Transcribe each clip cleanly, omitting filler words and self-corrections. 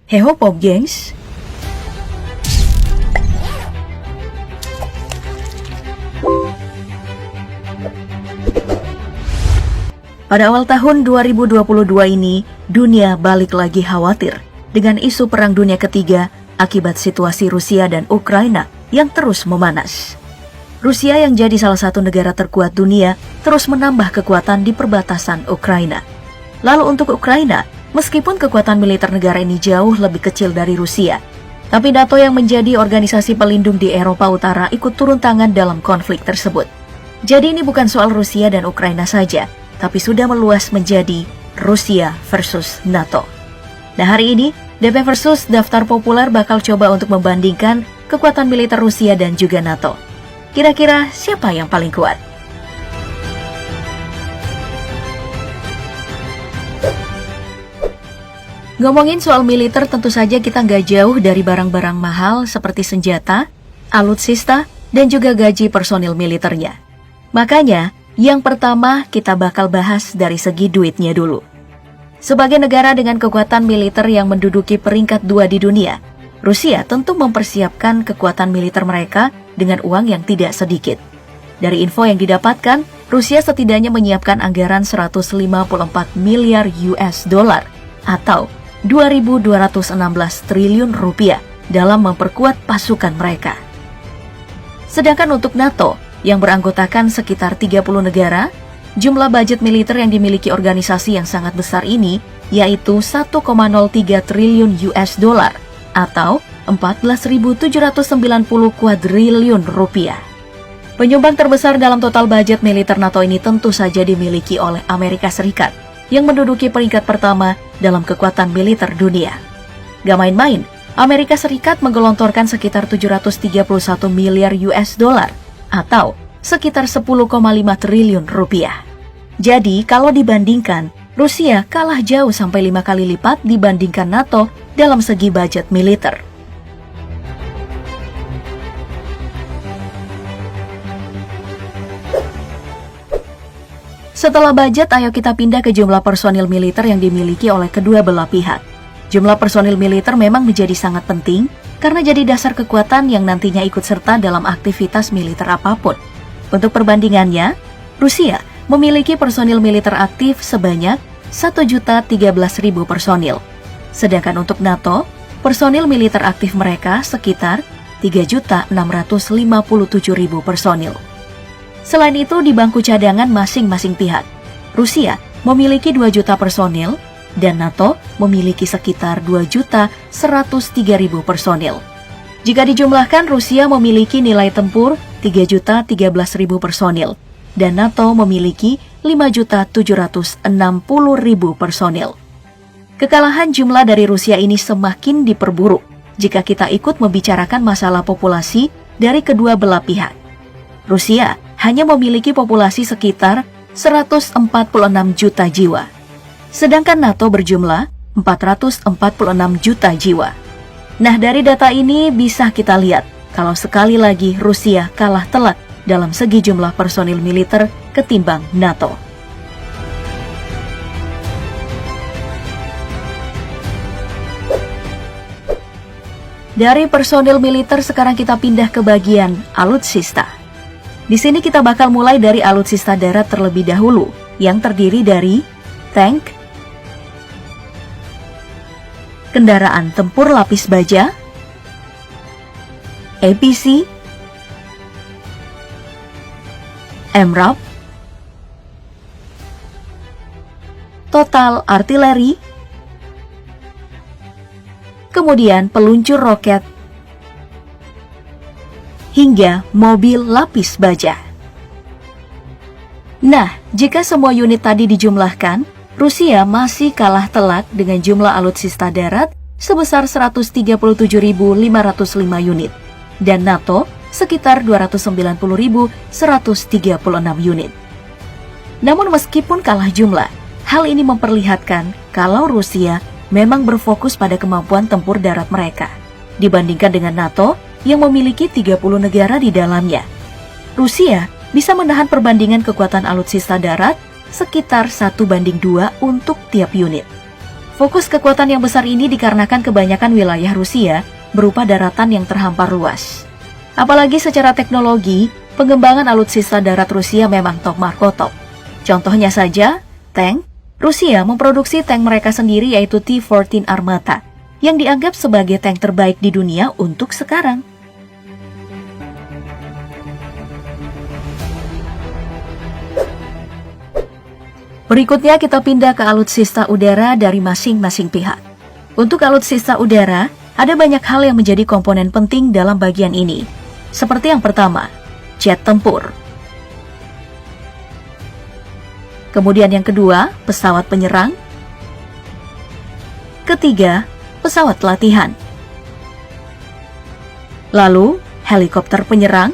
Heho Pop gengs. Pada awal tahun 2022 ini, dunia balik lagi khawatir dengan isu Perang Dunia Ketiga akibat situasi Rusia dan Ukraina yang terus memanas. Rusia yang jadi salah satu negara terkuat dunia terus menambah kekuatan di perbatasan Ukraina. Lalu untuk Ukraina, meskipun kekuatan militer negara ini jauh lebih kecil dari Rusia, tapi NATO yang menjadi organisasi pelindung di Eropa Utara ikut turun tangan dalam konflik tersebut. Jadi ini bukan soal Rusia dan Ukraina saja, tapi sudah meluas menjadi Rusia versus NATO. Nah hari ini, DP versus Daftar Populer bakal coba untuk membandingkan kekuatan militer Rusia dan juga NATO. Kira-kira siapa yang paling kuat? Ngomongin soal militer, tentu saja kita nggak jauh dari barang-barang mahal seperti senjata, alutsista, dan juga gaji personil militernya. Makanya, yang pertama kita bakal bahas dari segi duitnya dulu. Sebagai negara dengan kekuatan militer yang menduduki peringkat 2 di dunia, Rusia tentu mempersiapkan kekuatan militer mereka dengan uang yang tidak sedikit. Dari info yang didapatkan, Rusia setidaknya menyiapkan anggaran 154 miliar US dollar atau 2.216 triliun rupiah dalam memperkuat pasukan mereka. Sedangkan untuk NATO, yang beranggotakan sekitar 30 negara, jumlah budget militer yang dimiliki organisasi yang sangat besar ini yaitu 1,03 triliun US dollar atau 14.790 kuadriliun rupiah. Penyumbang terbesar dalam total budget militer NATO ini tentu saja dimiliki oleh Amerika Serikat yang menduduki peringkat pertama dalam kekuatan militer dunia. Gak main-main, Amerika Serikat menggelontorkan sekitar 731 miliar US dollar atau sekitar 10,5 triliun rupiah. Jadi kalau dibandingkan, Rusia kalah jauh sampai 5 kali lipat dibandingkan NATO dalam segi budget militer. Setelah budget, ayo kita pindah ke jumlah personil militer yang dimiliki oleh kedua belah pihak. Jumlah personil militer memang menjadi sangat penting karena jadi dasar kekuatan yang nantinya ikut serta dalam aktivitas militer apapun. Untuk perbandingannya, Rusia memiliki personil militer aktif sebanyak 1.013.000 personil. Sedangkan untuk NATO, personil militer aktif mereka sekitar 3.657.000 personil. Selain itu, di bangku cadangan masing-masing pihak, Rusia memiliki 2 juta personil dan NATO memiliki sekitar 2.103.000 personil. Jika dijumlahkan, Rusia memiliki nilai tempur 3.013.000 personil dan NATO memiliki 5.760.000 personil. Kekalahan jumlah dari Rusia ini semakin diperburuk jika kita ikut membicarakan masalah populasi dari kedua belah pihak. Rusia hanya memiliki populasi sekitar 146 juta jiwa, sedangkan NATO berjumlah 446 juta jiwa. Nah, dari data ini bisa kita lihat kalau sekali lagi Rusia kalah telak dalam segi jumlah personil militer ketimbang NATO. Dari personil militer sekarang kita pindah ke bagian alutsista. Di sini kita bakal mulai dari alutsista darat terlebih dahulu, yang terdiri dari tank, kendaraan tempur lapis baja, APC, MRAP, total artileri, kemudian peluncur roket, hingga mobil lapis baja. Nah, jika semua unit tadi dijumlahkan, Rusia masih kalah telak dengan jumlah alutsista darat sebesar 137.505 unit, dan NATO sekitar 290.136 unit. Namun meskipun kalah jumlah, hal ini memperlihatkan kalau Rusia memang berfokus pada kemampuan tempur darat mereka, dibandingkan dengan NATO yang memiliki 30 negara di dalamnya. Rusia bisa menahan perbandingan kekuatan alutsista darat sekitar 1:2 untuk tiap unit. Fokus kekuatan yang besar ini dikarenakan kebanyakan wilayah Rusia berupa daratan yang terhampar luas. Apalagi secara teknologi, pengembangan alutsista darat Rusia memang top markotop. Contohnya saja, tank. Rusia memproduksi tank mereka sendiri yaitu T-14 Armata, yang dianggap sebagai tank terbaik di dunia untuk sekarang. Berikutnya kita pindah ke alutsista udara dari masing-masing pihak. Untuk alutsista udara, ada banyak hal yang menjadi komponen penting dalam bagian ini. Seperti yang pertama, jet tempur. Kemudian yang kedua, pesawat penyerang. Ketiga, pesawat latihan. Lalu, helikopter penyerang,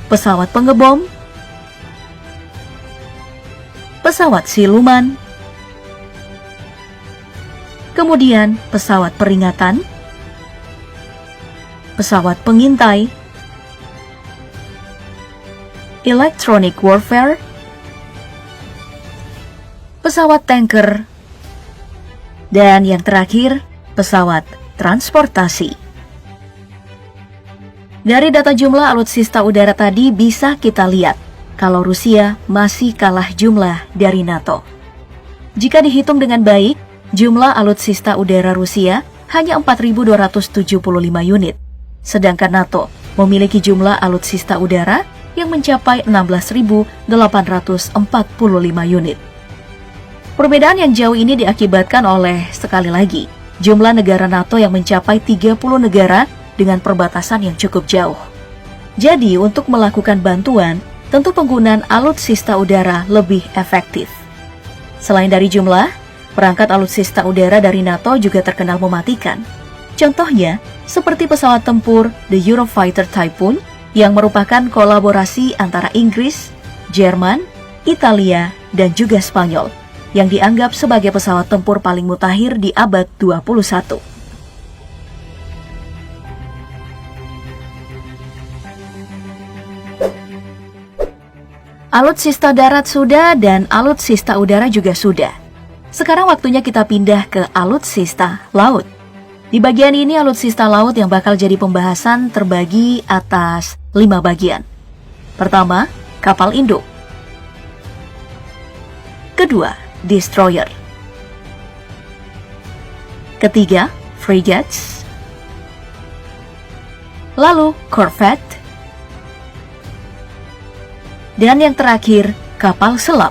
pesawat pengebom, pesawat siluman, kemudian pesawat peringatan, pesawat pengintai, electronic warfare, pesawat tanker, dan yang terakhir, pesawat transportasi. Dari data jumlah alutsista udara tadi bisa kita lihat kalau Rusia masih kalah jumlah dari NATO. Jika dihitung dengan baik, jumlah alutsista udara Rusia hanya 4.275 unit, sedangkan NATO memiliki jumlah alutsista udara yang mencapai 16.845 unit. Perbedaan yang jauh ini diakibatkan oleh, sekali lagi, jumlah negara NATO yang mencapai 30 negara dengan perbatasan yang cukup jauh. Jadi, untuk melakukan bantuan, tentu penggunaan alutsista udara lebih efektif. Selain dari jumlah, perangkat alutsista udara dari NATO juga terkenal mematikan. Contohnya, seperti pesawat tempur The Eurofighter Typhoon yang merupakan kolaborasi antara Inggris, Jerman, Italia, dan juga Spanyol, yang dianggap sebagai pesawat tempur paling mutakhir di abad 21. Alutsista darat sudah dan alutsista udara juga sudah. Sekarang waktunya kita pindah ke alutsista laut. Di bagian ini alutsista laut yang bakal jadi pembahasan terbagi atas 5 bagian. Pertama, kapal induk. Kedua, destroyer. Ketiga, frigates. Lalu, corvette. Dan yang terakhir, kapal selam.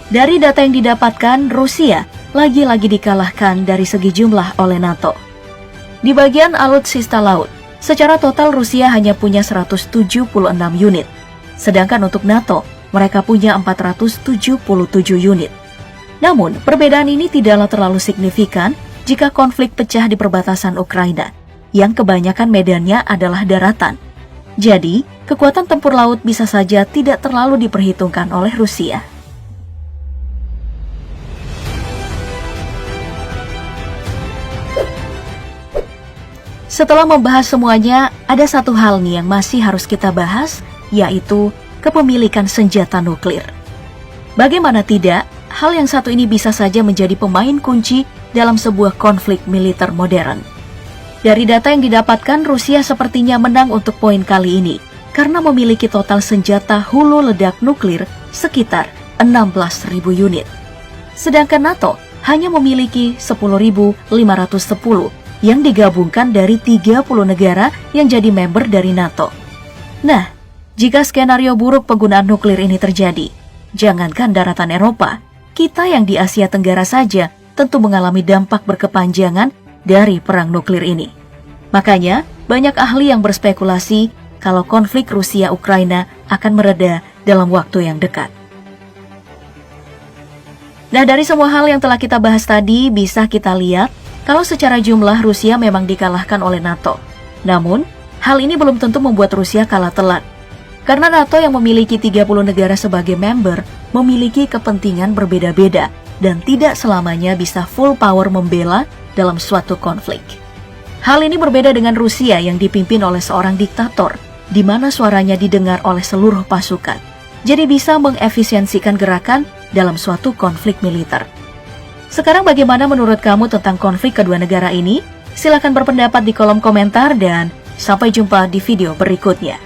Dari data yang didapatkan, Rusia lagi-lagi dikalahkan dari segi jumlah oleh NATO. Di bagian alutsista laut, secara total Rusia hanya punya 176 unit. Sedangkan untuk NATO, mereka punya 477 unit. Namun, perbedaan ini tidaklah terlalu signifikan jika konflik pecah di perbatasan Ukraina, yang kebanyakan medannya adalah daratan. Jadi, kekuatan tempur laut bisa saja tidak terlalu diperhitungkan oleh Rusia. Setelah membahas semuanya, ada satu hal nih yang masih harus kita bahas, yaitu kepemilikan senjata nuklir. Bagaimana tidak, hal yang satu ini bisa saja menjadi pemain kunci dalam sebuah konflik militer modern. Dari data yang didapatkan, Rusia sepertinya menang untuk poin kali ini, karena memiliki total senjata hulu ledak nuklir sekitar 16.000 unit. Sedangkan NATO hanya memiliki 10.510 yang digabungkan dari 30 negara yang jadi member dari NATO. Nah, jika skenario buruk penggunaan nuklir ini terjadi, jangankan daratan Eropa, kita yang di Asia Tenggara saja tentu mengalami dampak berkepanjangan dari perang nuklir ini. Makanya, banyak ahli yang berspekulasi kalau konflik Rusia-Ukraina akan mereda dalam waktu yang dekat. Nah, dari semua hal yang telah kita bahas tadi, bisa kita lihat kalau secara jumlah Rusia memang dikalahkan oleh NATO. Namun, hal ini belum tentu membuat Rusia kalah telak. Karena NATO yang memiliki 30 negara sebagai member memiliki kepentingan berbeda-beda dan tidak selamanya bisa full power membela dalam suatu konflik. Hal ini berbeda dengan Rusia yang dipimpin oleh seorang diktator, di mana suaranya didengar oleh seluruh pasukan. Jadi bisa mengefisiensikan gerakan dalam suatu konflik militer. Sekarang bagaimana menurut kamu tentang konflik kedua negara ini? Silakan berpendapat di kolom komentar dan sampai jumpa di video berikutnya.